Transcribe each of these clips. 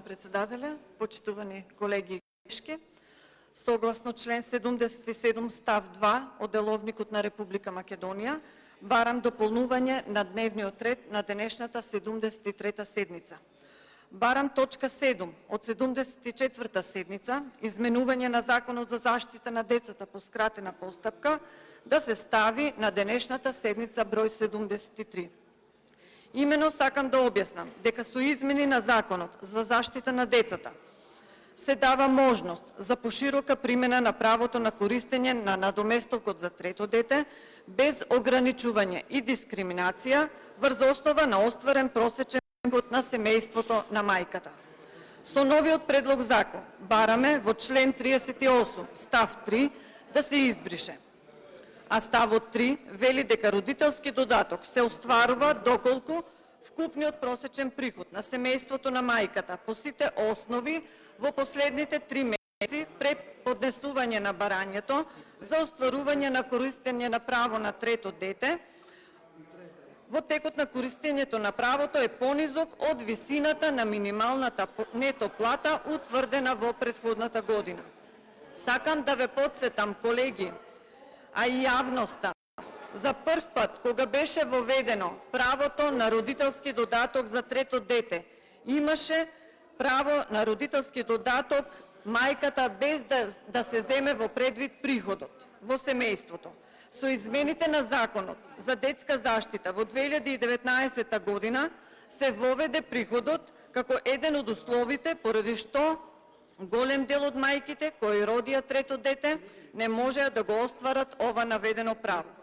председателя, почитувани колеги и колежки. Согласно член 77 став 2 од Деловникот на Република Македонија, барам дополнување на дневниот ред на денешната 73-та седница. Барам точка 7 од 74-та седница, изменување на Законот за заштита на децата по скратена постапка, да се стави на денешната седница број 73. Имено сакам да објаснам дека со измени на Законот за заштита на децата се дава можност за поширока примена на правото на користење на надоместокот за трето дете без ограничување и дискриминација врз основа на остварен просечен приход на семејството на мајката. Со новиот предлог закон бараме во член 38 став 3 да се избрише, а ставот 3 вели дека родителски додаток се остварува доколку вкупниот просечен приход на семејството на мајката по сите основи во последните 3 месеци пред поднесување на барањето за остварување на користење на право на трето дете во текот на користењето на правото е понизок од висината на минималната нето плата утврдена во претходната година. Сакам да ве потсетам, колеги, а и јавноста, за прв пат кога беше воведено правото на родителски додаток за трето дете, имаше право на родителски додаток мајката без да се земе во предвид приходот во семејството. Со измените на Законот за детска заштита во 2019 година се воведе приходот како еден од условите поради што голем дел од мајките кои родија трето дете не можеа да го остварат ова наведено право.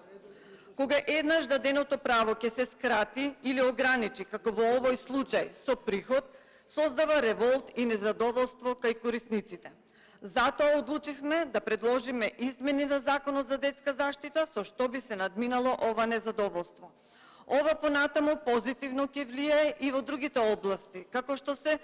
Кога еднаш даденото право ќе се скрати или ограничи, како во овој случај со приход, создава револт и незадоволство кај корисниците. Затоа одлучивме да предложиме измени на Законот за детска заштита, со што би се надминало ова незадоволство. Ова понатаму позитивно ќе влијае и во другите области, како што се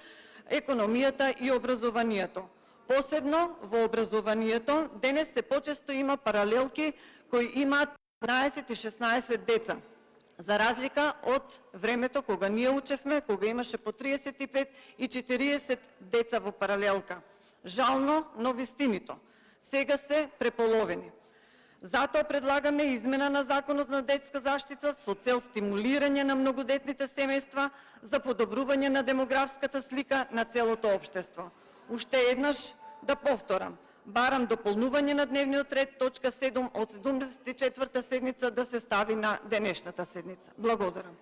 економијата и образованието. Посебно во образованието, денес се почесто има паралелки кои имаат 15 и 16 деца, за разлика од времето кога ние учевме, кога имаше по 35 и 40 деца во паралелка. Жално, но вистинито. Сега се преполовени. Затоа предлагаме измена на Законот на детска заштита со цел стимулирање на многодетните семејства за подобрување на демографската слика на целото општество. Уште еднаш да повторам, барам дополнување на дневниот ред точка 7 од 74-та седница да се стави на денешната седница. Благодарам.